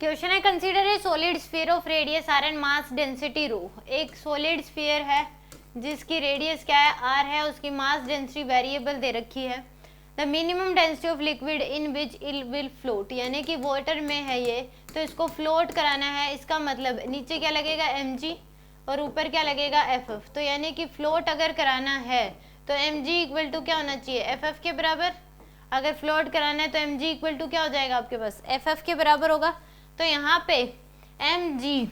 Question है consider a solid sphere of radius r and mass density rho. एक solid sphere है जिसकी radius क्या है, आर है, उसकी मास डेंसिटी वेरिएबल दे रखी है। The minimum density of liquid in which it will float, यानी कि वाटर में है ये, तो इसको फ्लोट कराना है। इसका मतलब नीचे क्या लगेगा mg और ऊपर क्या लगेगा ff। तो यानी कि फ्लोट अगर कराना है तो mg इक्वल टू क्या होना चाहिए, ff के बराबर। अगर फ्लोट कराना है तो mg इक्वल टू क्या हो जाएगा आपके पास, ff के बराबर होगा। तो यहाँ पे mg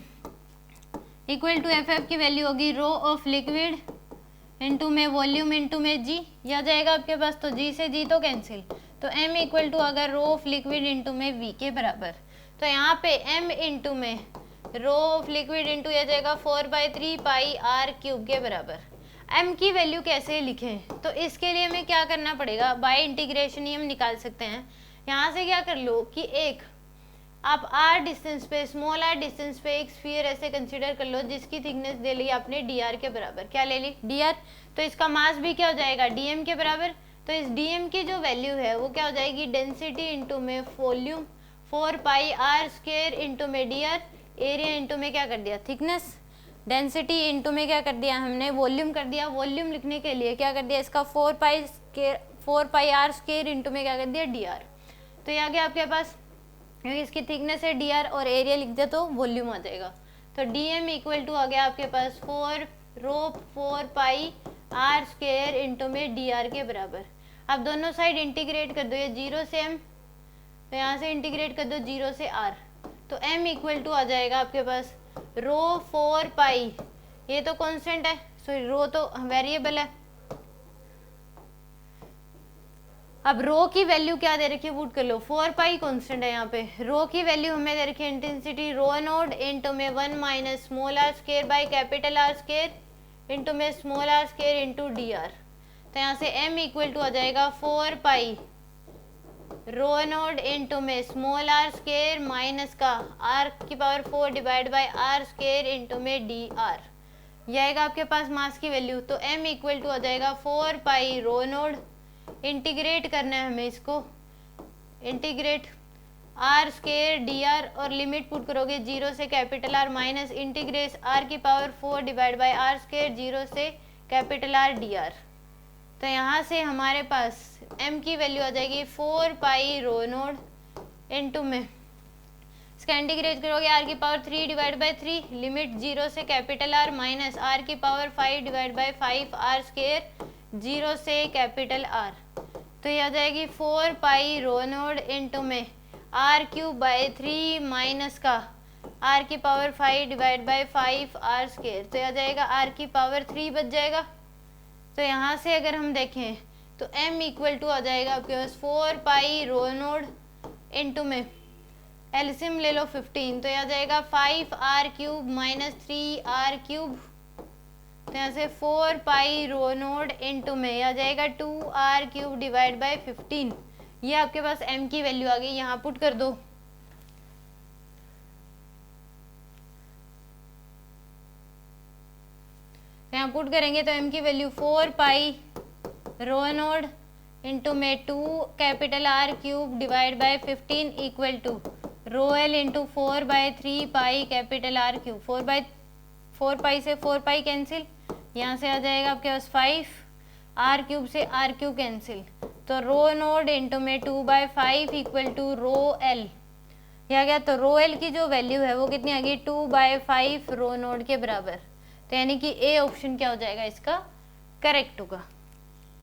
इक्वल टू ff की वैल्यू होगी रो ऑफ लिक्विड इंटू में वॉल्यूम इंटू में g, या जाएगा आपके पास, तो g से g तो कैंसिल, तो m इक्वल टू अगर रो ऑफ लिक्विड इंटू में v के बराबर, तो यहाँ पे m इंटू में रो ऑफ लिक्विड इंटू यह जाएगा 4/3 पाई r क्यूब के बराबर। m की वैल्यू कैसे लिखें, तो इसके लिए हमें क्या करना पड़ेगा, बाय इंटीग्रेशन ही हम निकाल सकते हैं। यहाँ से क्या कर लो कि एक आप r डिस्टेंस पे, स्मॉल r डिस्टेंस पे एक स्फीयर ऐसे कंसीडर कर लो जिसकी थिकनेस दे ली आपने dr के बराबर। क्या ले ली, dr, तो इसका मास भी क्या हो जाएगा dm के बराबर। तो इस dm की जो वैल्यू है वो क्या हो जाएगी, डेंसिटी इंटू में वॉल्यूम 4πr² इंटू में dr, एरिया इंटू में क्या कर दिया थिकनेस, डेंसिटी इंटू में क्या कर दिया हमने वॉल्यूम कर दिया। वॉल्यूम लिखने के लिए क्या कर दिया, इसका 4πr² इंटू में क्या कर दिया dr। तो ये आ गया आपके पास, क्योंकि इसकी थिकनेस है dr और एरिया लिख दे तो वॉल्यूम आ जाएगा। तो dm इक्वल टू आ गया आपके पास 4πr² इंटू में dr के बराबर। अब दोनों साइड इंटीग्रेट कर दो, ये 0 से m, तो यहाँ से इंटीग्रेट कर दो 0 से r, तो m इक्वल टू आ जाएगा आपके पास रो 4π, ये तो कांस्टेंट है, सॉरी रो तो वेरिएबल है। अब रो की वैल्यू क्या दे रखी है, पुट कर लो, 4π कांस्टेंट है यहाँ पे। रो की वैल्यू हमें दे रखी है इंटेंसिटी रो नोड इंटू में 1 minus small r² by capital R² into में स्मॉल r² इंटू dr। तो यहाँ से m इक्वल टू आ जाएगा 4π रो नोड इंटू में स्मॉल r² माइनस का r⁴ divide by r² into में dr। यह आएगा आपके पास मास की वैल्यू। तो m इक्वल टू आ जाएगा 4π रो नोड, इंटीग्रेट करना है हमें इसको, इंटीग्रेट r² dr और लिमिट पुट करोगे 0 से capital R minus integrate r⁴ divide by r² 0 से कैपिटल R dr। तो यहाँ से हमारे पास m की वैल्यू आ जाएगी 4π रो नोड इंटू में, इसका इंटीग्रेट करोगे r⁴ डिवाइड बाई 3, लिमिट 0 से capital R minus r⁵ divide by 5r² 0 से कैपिटल R। तो ये आ जाएगी 4π रो नोड इंटू में r³ माइनस का r⁵ डिवाइड बाई 5r², तो आ जाएगा r³ बच जाएगा। तो यहाँ से अगर हम देखें तो m इक्वल टू आ जाएगा आपके पास 4π रो नोड इंटू में एलसीएम ले लो 15, तो आ जाएगा 5r³ माइनस 3r³। तो यहाँ से 4π रो नोड इंटू में आ जाएगा 2r³ डिवाइड बाई 15। ये आपके पास m की वैल्यू आ गई, यहाँ पुट कर दो। यहाँ पुट करेंगे तो m की वैल्यू 4π रो नोड इंटू में 2 capital R³ divide by 15 equal to rho l into 4/3 pi capital R³। 4π से 4π कैंसिल, यहाँ से आ जाएगा आपके पास 5, r³ से r³ कैंसिल, तो रो नोड इंटू में 2/5 इक्वल टू रो l। यह गया, तो रो l की जो वैल्यू है वो कितनी आ गई 2/5 रो नोड के बराबर। तो यानी कि ए ऑप्शन क्या हो जाएगा इसका करेक्ट होगा।